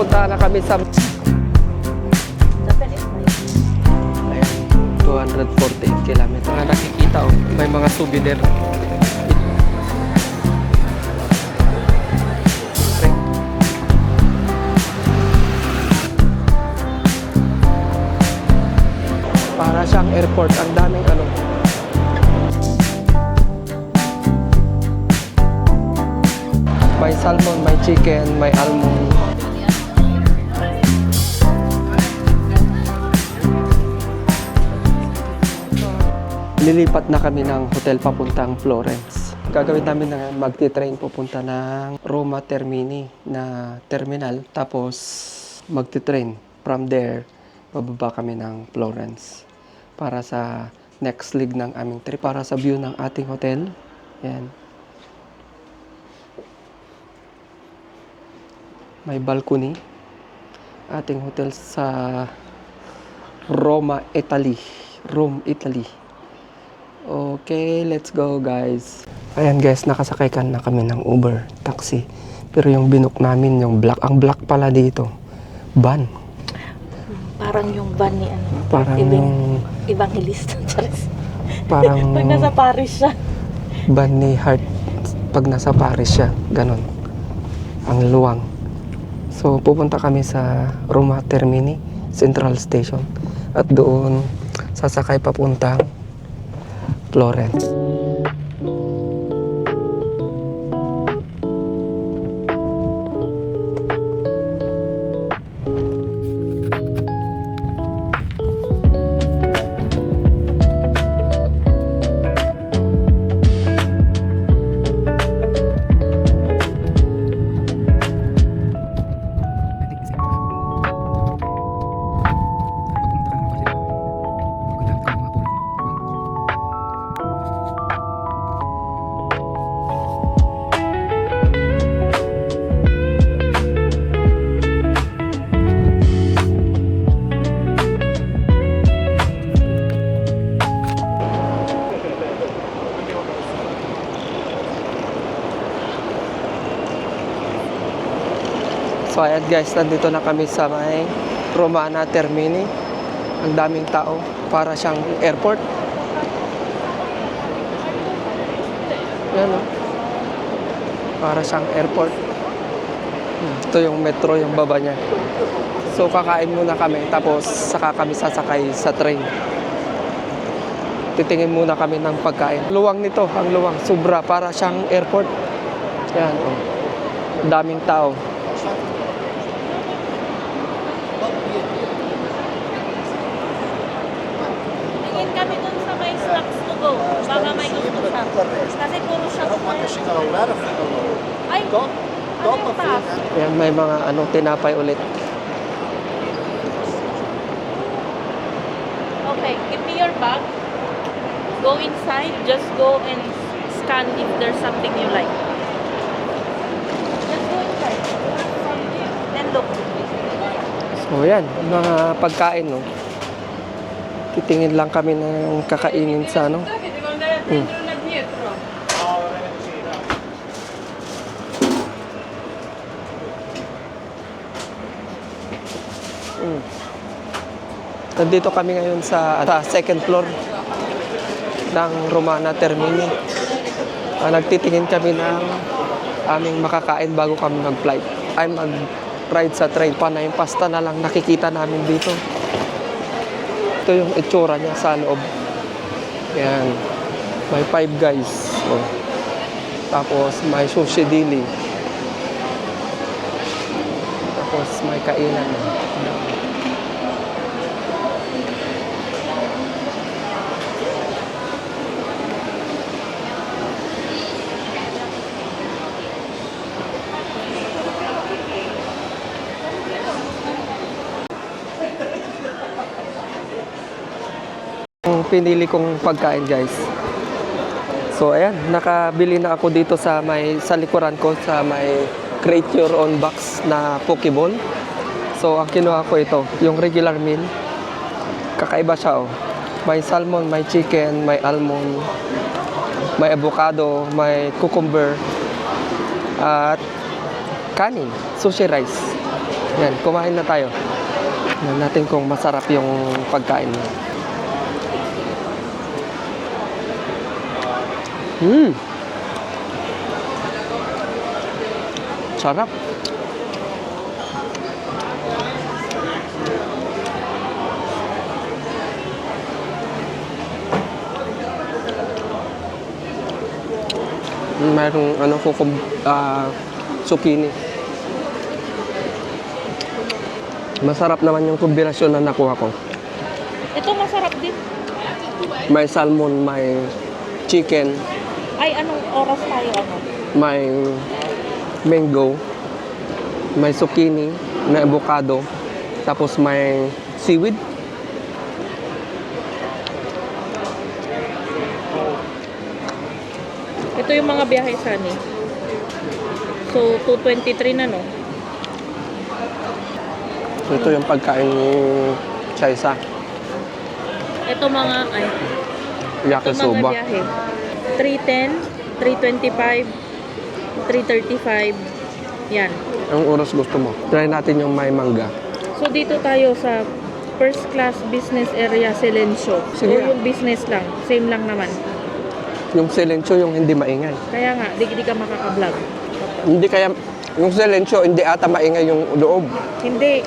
Pupunta na kami sa... Ayan, 248 kilometer na nakikita oh. May mga souvenir. Para siyang airport, ang daming ano. May salmon, may chicken, may almond. Lilipat na kami ng hotel papuntang Florence. Gagawin namin na magti-train pupunta ng Roma Termini na terminal. Tapos magti-train from there, bababa kami ng Florence para sa next leg ng aming trip. Para sa view ng ating hotel. Yan. May balcony. Ating hotel sa Roma, Italy. Rome, Italy. Okay, let's go guys. Ayan guys, nakasakay na kami ng Uber, taxi. Pero yung binook namin, yung black, ang black pala dito, van. Parang yung van ni ano. Parang yung... Evangelista. Parang... Pag nasa Paris siya. Van ni Heart, pag nasa Paris siya, ganon. Ang luwang. So, pupunta kami sa Roma Termini, Central Station. At doon, sasakay papunta Florence. So ayan guys, nandito na kami sa may Romana Termini. Ang daming tao, para siyang airport. Yan oh. Para siyang airport. Ito yung metro, yung baba niya. So kakain muna kami, tapos saka kami sasakay sa train. Titingin muna kami ng pagkain. Luwang nito, ang luwang, sobra, para siyang airport. Yan oh. Daming tao. Tingin kami dun sa may snacks to go. Baka may gusto siya. Kasi puro siya. Ay, ano yung pass? Yan, may mga ano, tinapay ulit. Okay, give me your bag. Go inside. Just go and scan if there's something you like. Just go inside. Then look. So yan, mga pagkain no. Titingin lang kami ng kakainin sa ano. Nandito kami ngayon sa second floor ng Romana Termini. Nagtitingin kami ng aming makakain bago kami mag-flight. Ay mag-ride sa train. Panay yung pasta na lang nakikita namin dito. Ito yung itsura niya sa loob. Yan. May Five Guys. Oh. Tapos may sushi dili. Tapos may kainan. Ang pinili kong pagkain guys. So ayan, nakabili na ako dito sa likuran ko sa may create your own box na Pokeball. So ang kinuha ko ito, yung regular meal. Kakaiba siya oh. May salmon, may chicken, may almond, may avocado, may cucumber, at kanin, sushi rice. Yan, kumain na tayo. Tignan natin kung masarap yung pagkain mo. Sarap. Mayroong zucchini. Masarap naman yung kombinasyon na nakuha ko. Ito masarap din. May salmon, may chicken, Ay, anong oras tayo ano? may mango, may zucchini, may avocado, tapos may seaweed. Ito yung mga biyahe Sunny. So, 223 na, no? Ito yung pagkain ni Chaisa. Ito mga, ito mga Yakisoba. biyahe. 310, 325, 335. Yan. Ang oras gusto mo? Try natin yung may mangga. So, dito tayo sa first class business area Silencio. Sige. O yung business lang. Same lang naman. Yung silencio, yung hindi maingay. Kaya nga, di ka makaka-vlog. Hindi kaya, yung silencio, hindi ata maingay yung loob. Hindi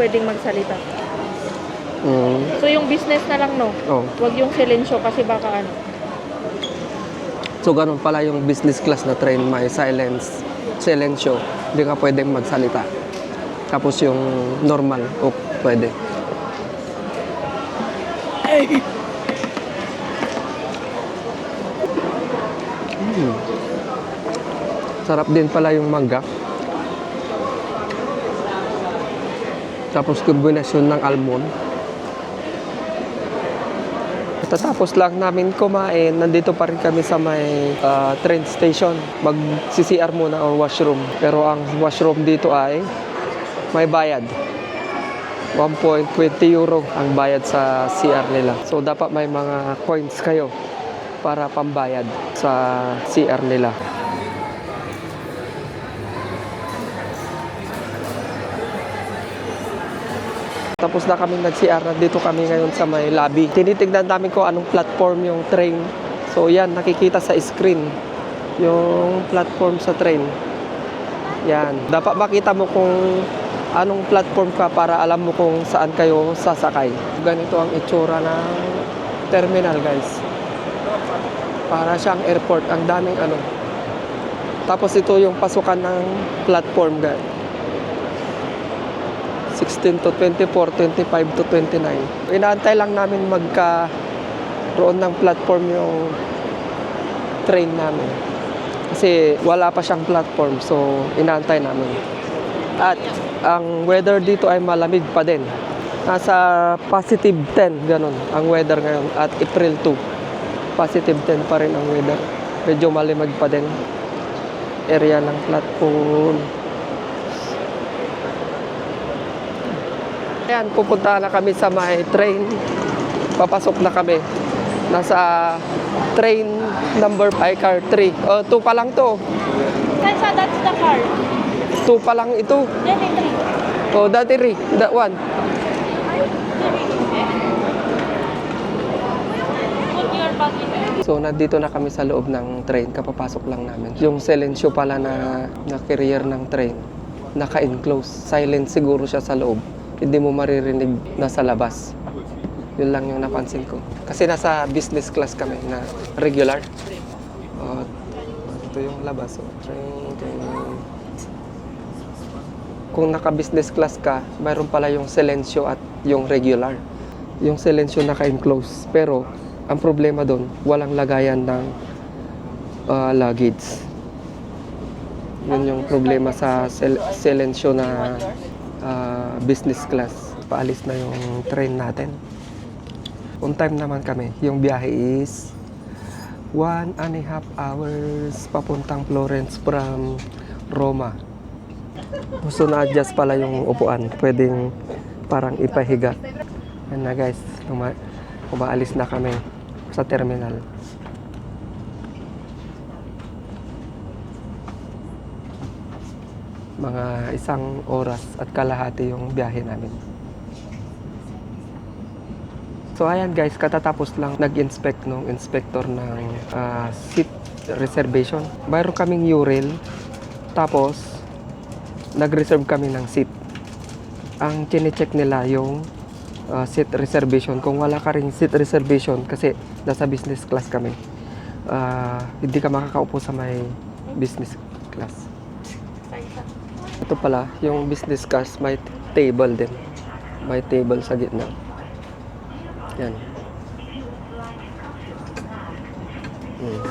pwedeng magsalita. So, yung business na lang, no? Oh. Huwag yung Silencio kasi baka ano. So, ganun pala yung business class na train, may silencio. Hindi ka pwedeng magsalita. Tapos yung normal, pwede. Sarap din pala yung mangga. Tapos kombinasyon ng almond. Tatapos lang namin kumain, nandito pa rin kami sa may train station. Mag-CCR muna or washroom. Pero ang washroom dito ay may bayad. 1.20 euro ang bayad sa CR nila. So dapat may mga coins kayo para pambayad sa CR nila. Tapos na kami nag-CR, nandito kami ngayon sa may lobby. Tinitignan namin kung anong platform yung train. So yan, nakikita sa screen yung platform sa train. Yan. Dapat makita mo kung anong platform ka para alam mo kung saan kayo sasakay. Ganito ang itsura ng terminal, guys. Para siyang airport. Ang daming ano. Tapos ito yung pasukan ng platform, guys. 16 to 24, 25 to 29. Inaantay lang namin magkaroon ng platform yung train namin. Kasi wala pa siyang platform, so inaantay namin. At ang weather dito ay malamig pa din. Nasa positive 10, ganun ang weather ngayon. At April 2, positive 10 pa rin ang weather. Medyo malamig pa din. Area ng platform. Ayan, pupunta na kami sa may train. Papasok na kami. Nasa train number car 3. 2 pa lang to. Kansa, that's the car. 2 pa lang ito. Then, 3. Dati 3. That one. Put your bag in there. So, nandito na kami sa loob ng train. Kapapasok lang namin. Yung silencio pala na carrier ng train. Naka-enclose. Silent siguro siya sa loob. Hindi mo maririnig nasa labas. Yun lang yung napansin ko. Kasi nasa business class kami na regular. Ito yung labas. Train. Kung naka-business class ka, mayroon pala yung silencio at yung regular. Yung silencio naka-enclose. Pero, ang problema doon, walang lagayan ng luggage. Yun yung problema sa silencio na business class. Paalis na yung train natin. On time naman kami. Yung biyahe is 1.5 hours papuntang Florence from Roma. Gusto na adjust pala yung upuan. Pwedeng parang ipahiga. Yan na guys. Umaalis na kami sa terminal. Mga 1 oras at kalahati yung biyahe namin. So ayan guys, katatapos lang nag-inspect nung inspector ng seat reservation. Mayroon kaming URL, tapos nag-reserve kami ng seat. Ang chine-check nila yung seat reservation. Kung wala ka ring seat reservation, kasi nasa business class kami, hindi ka makakaupo sa may business class. Ito pala, yung business class may table din. May table sa gitna. Yan.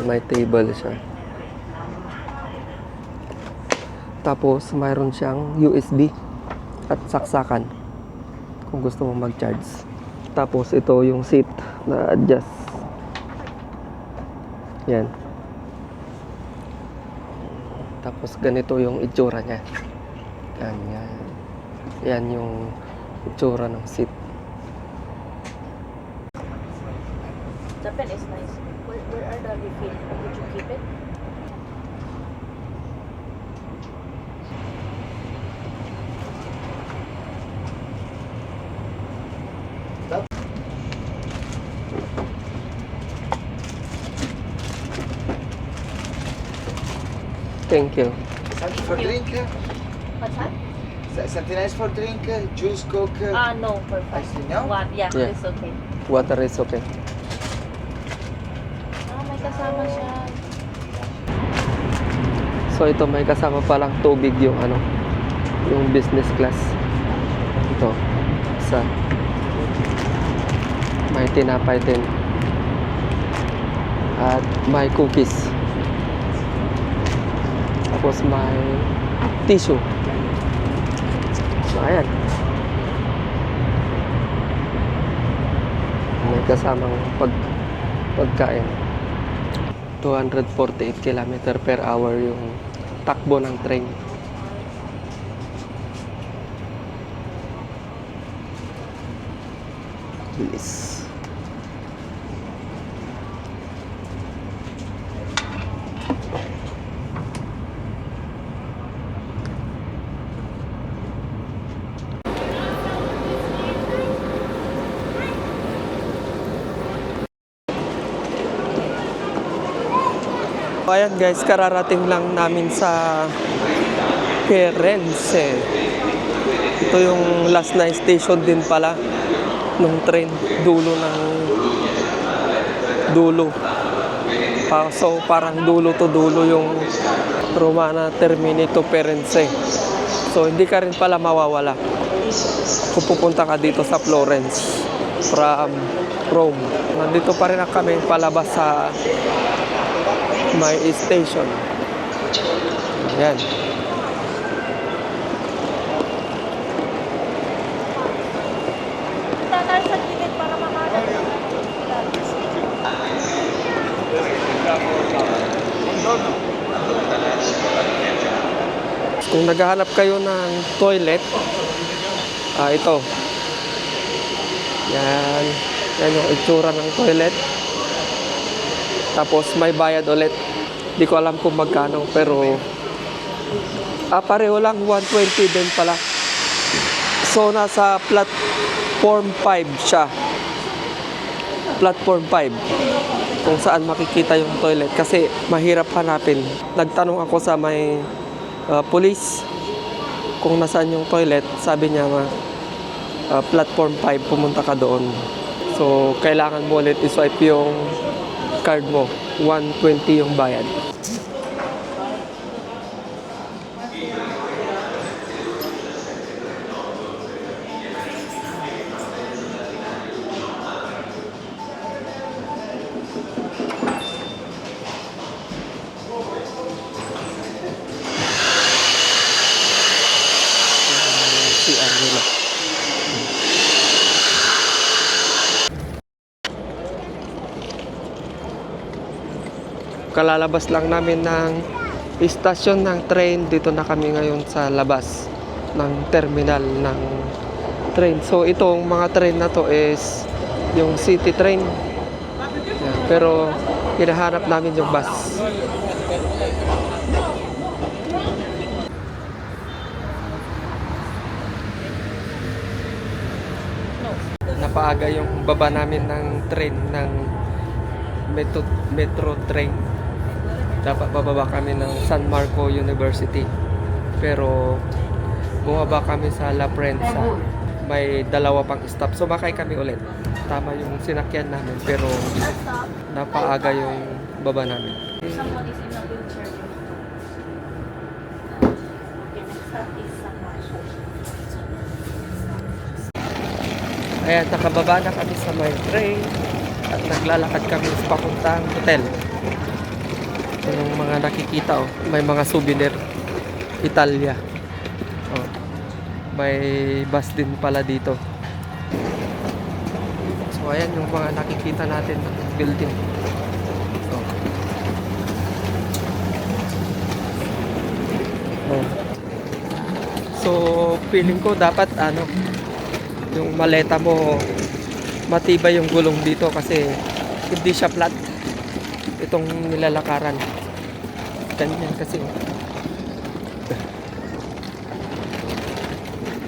May table siya. Tapos mayroon siyang USB at saksakan kung gusto mo mag-charge. Tapos ito yung seat na adjust. Yan. Tapos ganito yung itsura niya. Yan, yan. Yan yung itsura ng seat. The pen is nice. Where are the refill? Did you keep it? Thank you. Something for drink? What's that? Something else for drink? Juice, Coke? No, for I see, no? One, yeah, Yeah. it's okay. Water is okay. May kasama siya. So ito, may kasama palang tubig yung yung business class. Ito, isa. May tinapay din. At may cookies. Tapos may tissue. So ayan. May kasamang pagkain. 248 km per hour yung takbo ng train. Bilis. Ayan guys, kararating lang namin sa Firenze. Ito yung last night station din pala nung train, dulo. So parang dulo to dulo yung Romana Termini to Firenze. So hindi ka rin pala mawawala kung pupunta ka dito sa Florence from Rome. Nandito pa rin kami palabas sa may station. Ayan. Tatal sa gilid para makalat. Kung naghahanap kayo ng toilet, ito. Yan. Yan yung itsura ng toilet. Tapos may bayad ulit. Di ko alam kung magkano, pero pareho lang, 120 din pala. So nasa platform 5 siya. Platform 5. Kung saan makikita yung toilet kasi mahirap hanapin. Nagtanong ako sa may police kung nasaan yung toilet. Sabi niya platform 5, pumunta ka doon. So kailangan mo ulit i-swipe yung card mo. 120 yung bayad. CR nila. Kalalabas lang namin ng istasyon ng train. Dito na kami ngayon sa labas ng terminal ng train. So itong mga train na to is yung city train. Yan. Pero hinahanap namin yung bus. napaaga yung baba namin ng train ng metro train. Dapat bababa kami ng San Marco University. Pero bumaba kami sa La Prensa. May dalawa pang stop. Sumakay kami ulit. Tama yung sinakyan namin pero napaaga yung baba namin. Someone is in a wheelchair. Okay, next stop is San Marco. Ayan, nakababa na kami sa my train at naglalakad kami sa papuntang hotel. Ito yung mga nakikita, oh. May mga souvenir. Italia. Oh. May bus din pala dito. So, ayan yung mga nakikita natin building. Oh. Oh. So, feeling ko dapat yung maleta mo matibay yung gulong dito kasi hindi siya flat itong nilalakaran. Ganyan kasi.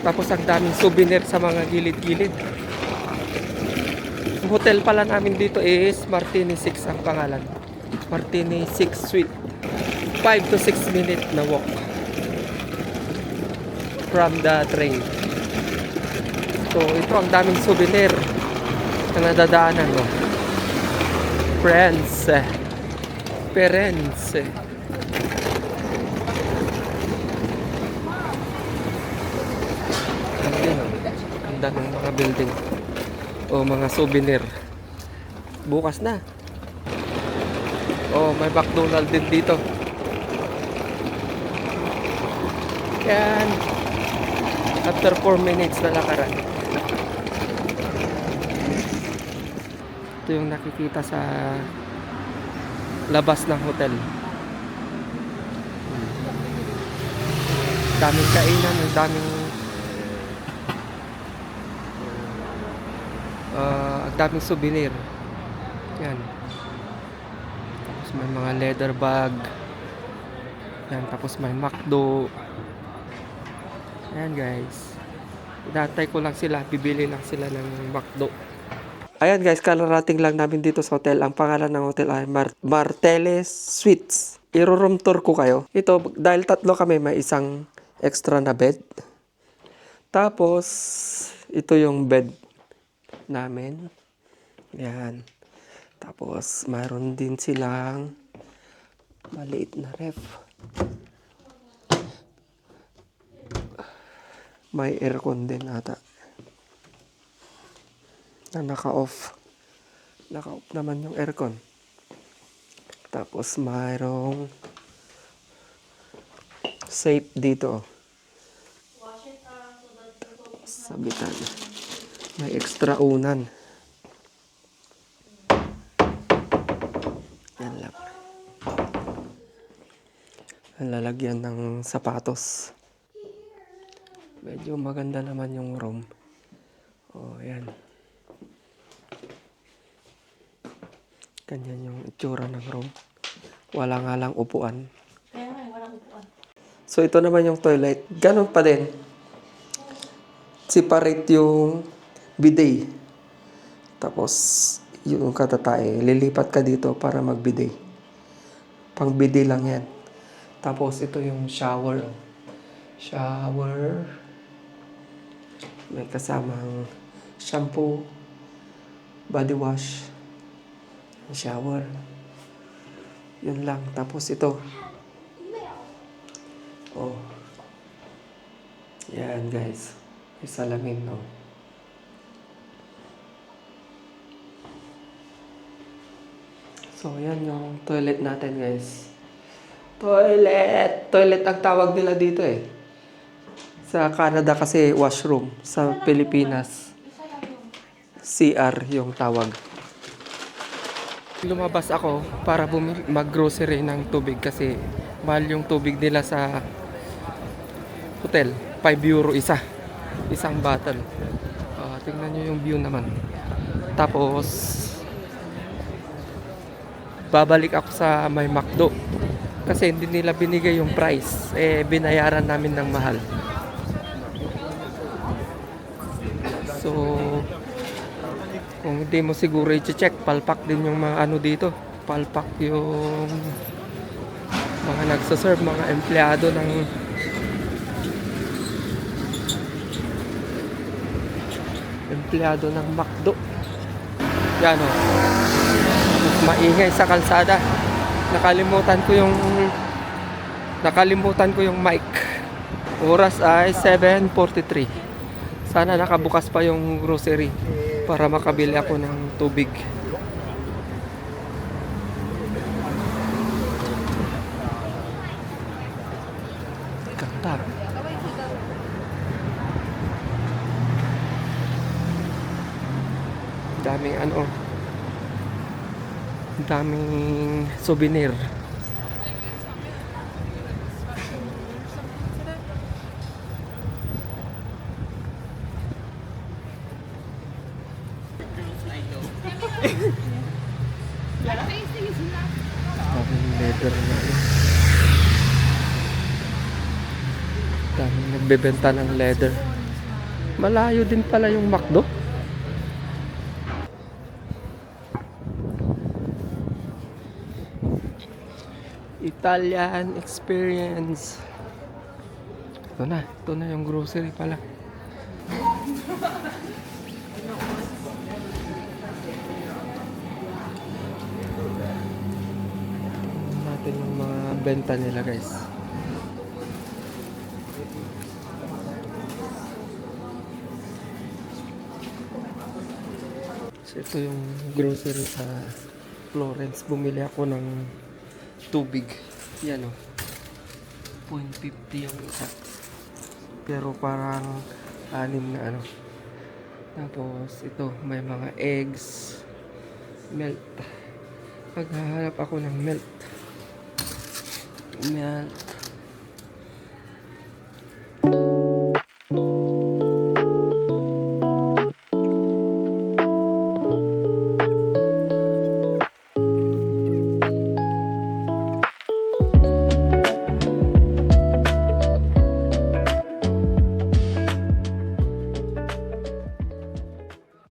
Tapos ang daming souvenir sa mga gilid-gilid. Ang hotel pala namin dito is Martini 6 ang pangalan. Martini 6 Suite. 5 to 6 minute na walk from the train. So, ito ang daming souvenir na nadadaanan mo. Friends. Parents. Ganda ng mga building. O mga souvenir. Bukas na. Oh, may McDonald's din dito. Yan. After 4 minutes na lakaran. Ito yung nakikita sa labas ng hotel. Daming kainan, ang daming souvenir. Yan. Tapos may mga leather bag. Yan, tapos may McDo. Ayan guys. Inantay ko lang sila. Bibili lang sila ng McDo. Ayan guys, kararating lang namin dito sa hotel. Ang pangalan ng hotel ay Marteles Suites. I-room tour ko kayo. Ito, dahil tatlo kami, may isang extra na bed. Tapos, ito yung bed namin. Ayan. Tapos, mayroon din silang maliit na ref. May aircon din ata. Na naka-off. Naka-off naman yung aircon. Tapos mayroong safe dito. Sabitan. May extra unan. Yan lang. Ang lalagyan ng sapatos. Medyo maganda naman yung room. Oh, yan. Ganyan yung itsura ng room. Wala nga lang upuan. Kaya nga, walang upuan. So, ito naman yung toilet. Ganon pa din. Separate yung bidet. Tapos, yung katatae, lilipat ka dito para mag-bidet. Pang bidet lang yan. Tapos, ito yung shower. Shower. May kasamang shampoo, body wash, shower. Yun lang. Tapos ito. Oh. Yan guys. May salamin, no? So, yan yung toilet natin, guys. Toilet! Toilet ang tawag nila dito eh. Sa Canada kasi washroom. Sa Pilipinas, CR yung tawag. Lumabas ako para mag-grocery ng tubig kasi mahal yung tubig nila sa hotel. 5 euro isa. Isang bottle. Tingnan nyo yung view naman. Tapos, babalik ako sa may McDo. Kasi hindi nila binigay yung price. Binayaran namin ng mahal. So, Kung hindi mo siguro i-check, palpak din yung mga ano dito. Palpak yung mga nagsaserve, mga empleyado ng McDo. Yan o. Maingay sa kalsada. Nakalimutan ko yung mic. Oras ay 7:43. Sana nakabukas pa yung grocery para makabili ako ng tubig. Ganda. Daming ano, daming souvenir. Daming leather na ano. Daming nagbebenta ng leather. Malayo din pala yung McDo. Italian experience. Ito na yung grocery pala. Tingnan natin yung mga benta nila, guys. So ito yung grocery sa Florence. Bumili ako ng tubig. Yan o. 0.50 yung isa. Pero parang 6 na ano. Tapos ito, may mga eggs, milk. Paghahanap ako ng milk.